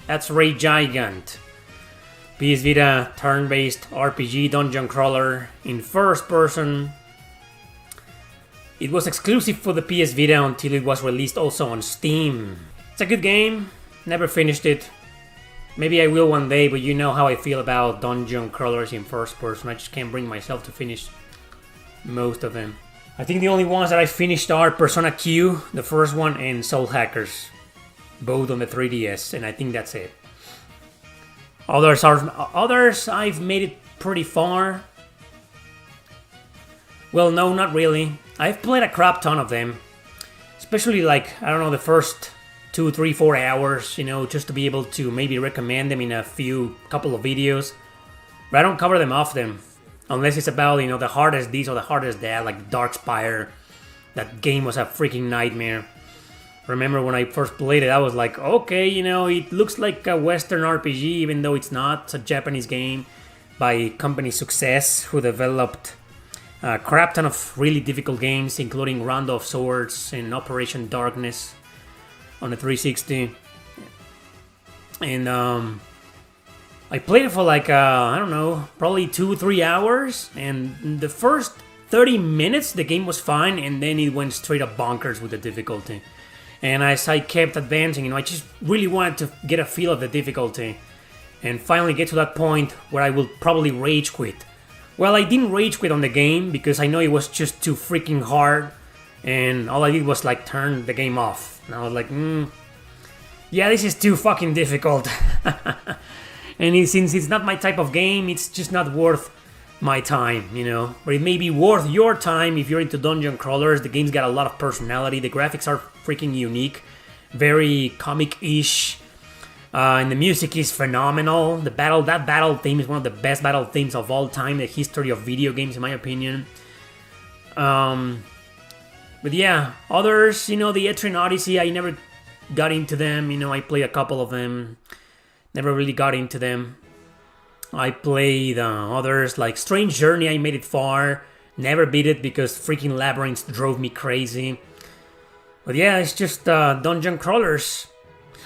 That's Ray Gigant. PS Vita turn-based RPG dungeon crawler in first person. It was exclusive for the PS Vita until it was released also on Steam. It's a good game, never finished it. Maybe I will one day, but you know how I feel about dungeon crawlers in first person. I just can't bring myself to finish most of them. I think the only ones that I finished are Persona Q, the first one, and Soul Hackers. Both on the 3DS, and I think that's it. Others I've made it pretty far. Well, no, not really. I've played a crap ton of them. Especially like, I don't know, the first 2, 3, 4 hours, you know, just to be able to maybe recommend them in a couple of videos. But I don't cover them often. Unless it's about, you know, the hardest this or the hardest that, like Darkspire. That game was a freaking nightmare. Remember when I first played it, I was like, okay, you know, it looks like a Western RPG, even though it's not. It's a Japanese game by company Success, who developed a crap ton of really difficult games, including Rondo of Swords and Operation Darkness on the 360. And I played it for like, I don't know, probably 2-3 hours. And the first 30 minutes, the game was fine, and then it went straight up bonkers with the difficulty. And as I kept advancing, you know, I just really wanted to get a feel of the difficulty. And finally get to that point where I will probably rage quit. Well, I didn't rage quit on the game because I know it was just too freaking hard. And all I did was like turn the game off. And I was like, yeah, this is too fucking difficult. And since it's not my type of game, it's just not worth my time, you know. But it may be worth your time if you're into dungeon crawlers. The game's got a lot of personality. The graphics are freaking unique, very comic-ish, and the music is phenomenal. That battle theme is one of the best battle themes of all time in the history of video games, in my opinion. But yeah, others, you know, the Etrian Odyssey, I never got into them. You know, I played a couple of them, never really got into them. I played others like Strange Journey. I made it far, never beat it because freaking labyrinths drove me crazy. But yeah, it's just dungeon crawlers.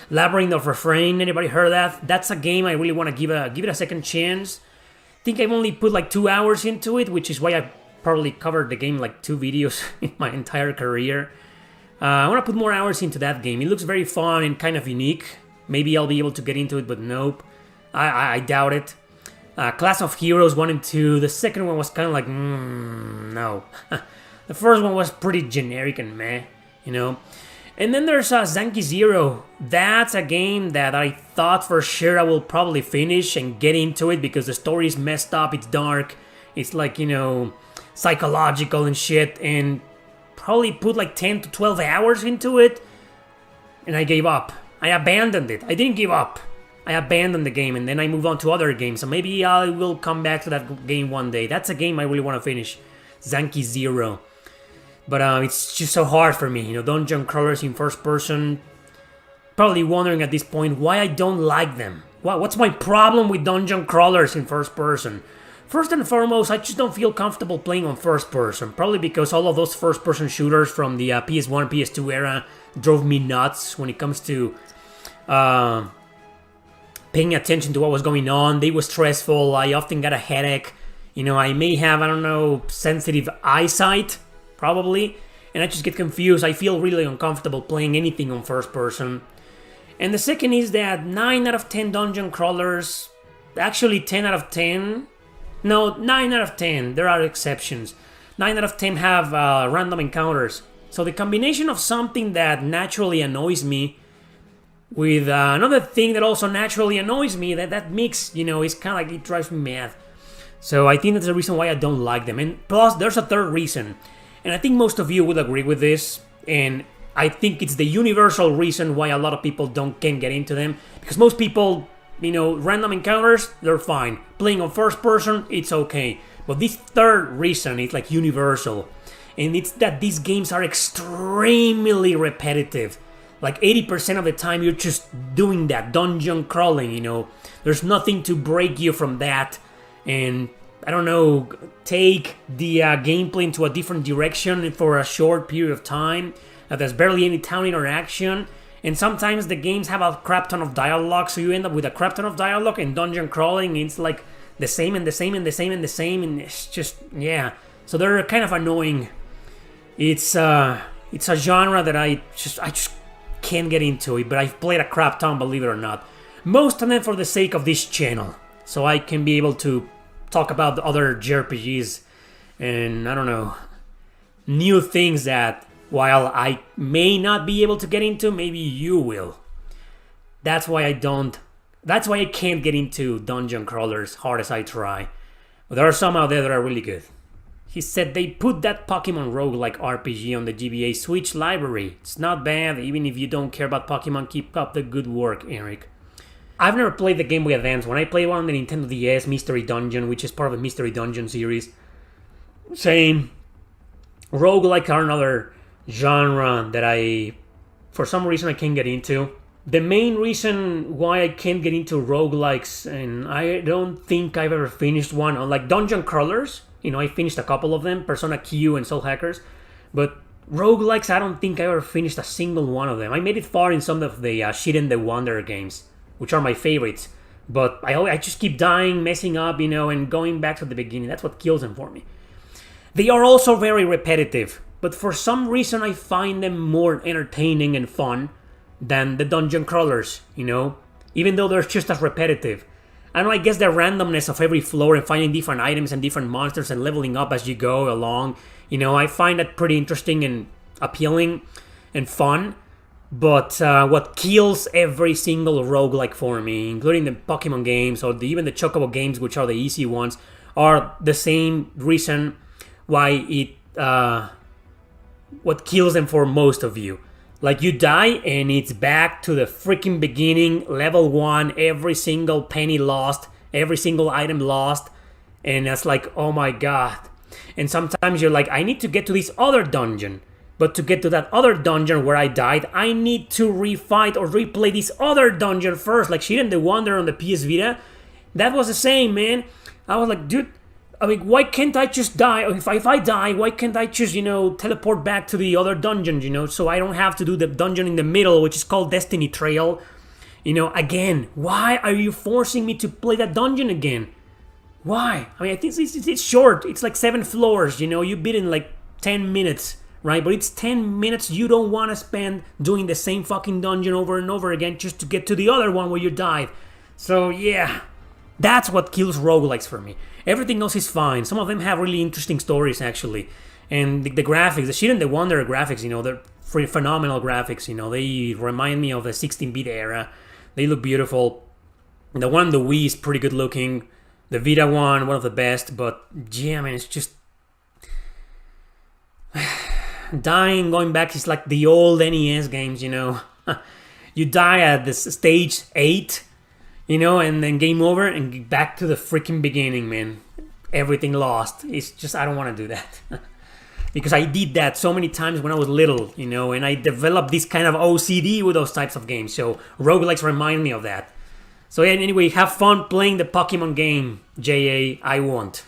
Labyrinth of Refrain, anybody heard of that? That's a game I really want to give it a second chance. I think I've only put like 2 hours into it, which is why I probably covered the game like 2 videos in my entire career. I want to put more hours into that game. It looks very fun and kind of unique. Maybe I'll be able to get into it, but nope. I doubt it. Class of Heroes 1 and 2. The second one was kind of like, no. The first one was pretty generic and meh, you know. And then there's Zanki Zero. That's a game that I thought for sure I will probably finish and get into it because the story is messed up, it's dark, it's like, you know, psychological and shit, and probably put like 10 to 12 hours into it, and I gave up. I abandoned it. I didn't give up. I abandoned the game, and then I moved on to other games, so maybe I will come back to that game one day. That's a game I really want to finish. Zanki Zero. But it's just so hard for me, you know, dungeon crawlers in first person. Probably wondering at this point why I don't like them. What's my problem with dungeon crawlers in first person? First and foremost, I just don't feel comfortable playing on first person. Probably because all of those first person shooters from the PS1, PS2 era drove me nuts when it comes to paying attention to what was going on. They were stressful. I often got a headache. You know, I may have, I don't know, sensitive eyesight, probably. And I just get confused. I feel really uncomfortable playing anything on first person. And the second is that 9 out of 10 dungeon crawlers, actually 10 out of 10, no, 9 out of 10, there are exceptions. 9 out of 10 have random encounters. So the combination of something that naturally annoys me with another thing that also naturally annoys me, that mix, you know, is kind of like, it drives me mad. So I think that's the reason why I don't like them. And plus, there's a third reason. And I think most of you will agree with this. And I think it's the universal reason why a lot of people can't get into them. Because most people, you know, random encounters, they're fine. Playing on first person, it's okay. But this third reason is like universal. And it's that these games are extremely repetitive. Like 80% of the time you're just doing that dungeon crawling, you know. There's nothing to break you from that. And, I don't know, take the gameplay into a different direction for a short period of time. There's barely any town interaction. And sometimes the games have a crap ton of dialogue, so you end up with a crap ton of dialogue, and dungeon crawling, it's like the same and the same and the same and the same, and it's just, yeah. So they're kind of annoying. It's a genre that I just can't get into it, but I've played a crap ton, believe it or not. Most of them for the sake of this channel, so I can be able to talk about the other JRPGs and, I don't know, new things that, while I may not be able to get into, maybe you will. That's why I can't get into dungeon crawlers, hard as I try. But there are some out there that are really good. He said they put that Pokemon roguelike RPG on the GBA Switch library. It's not bad, even if you don't care about Pokemon. Keep up the good work, Eric. I've never played the Game Boy Advance. When I played one on the Nintendo DS, Mystery Dungeon, which is part of the Mystery Dungeon series. Same. Roguelike are another genre that for some reason I can't get into. The main reason why I can't get into roguelikes, and I don't think I've ever finished one, unlike dungeon crawlers, I finished a couple of them, Persona Q and Soul Hackers, but roguelikes, I don't think I ever finished a single one of them. I made it far in some of the Shit and the Wonder games, which are my favorites, but I just keep dying, messing up, and going back to the beginning. That's what kills them for me. They are also very repetitive, but for some reason I find them more entertaining and fun than the dungeon crawlers, even though they're just as repetitive. I don't know, I guess the randomness of every floor and finding different items and different monsters and leveling up as you go along, I find that pretty interesting and appealing and fun. But what kills every single roguelike for me, including the Pokemon games or even the Chocobo games, which are the easy ones, are the same reason why what kills them for most of you. Like, you die and it's back to the freaking beginning, level 1, every single penny lost, every single item lost, and that's like, oh my god. And sometimes you're like, I need to get to this other dungeon, but to get to that other dungeon where I died, I need to refight or replay this other dungeon first, like Shit and the Wonder on the PS Vita. That was the same, man. I was like, dude, why can't I just die? If I die, why can't I just, teleport back to the other dungeon, so I don't have to do the dungeon in the middle, which is called Destiny Trail. Again, why are you forcing me to play that dungeon again? Why? I think it's short. It's like 7 floors, you beat it in like 10 minutes, right? But it's 10 minutes you don't want to spend doing the same fucking dungeon over and over again just to get to the other one where you died. So, yeah. That's what kills roguelikes for me. Everything else is fine. Some of them have really interesting stories, actually. And the graphics, the Shit and the Wonder graphics, they're phenomenal graphics. They remind me of the 16-bit era. They look beautiful. The one on the Wii is pretty good looking. The Vita one of the best. But, yeah, man, it's just... dying, going back, is like the old NES games, You die at this stage 8... and then game over and back to the freaking beginning, man. Everything lost. It's just, I don't want to do that. Because I did that so many times when I was little, and I developed this kind of OCD with those types of games. So roguelikes remind me of that. So yeah, anyway, have fun playing the Pokemon game, JA. I won't.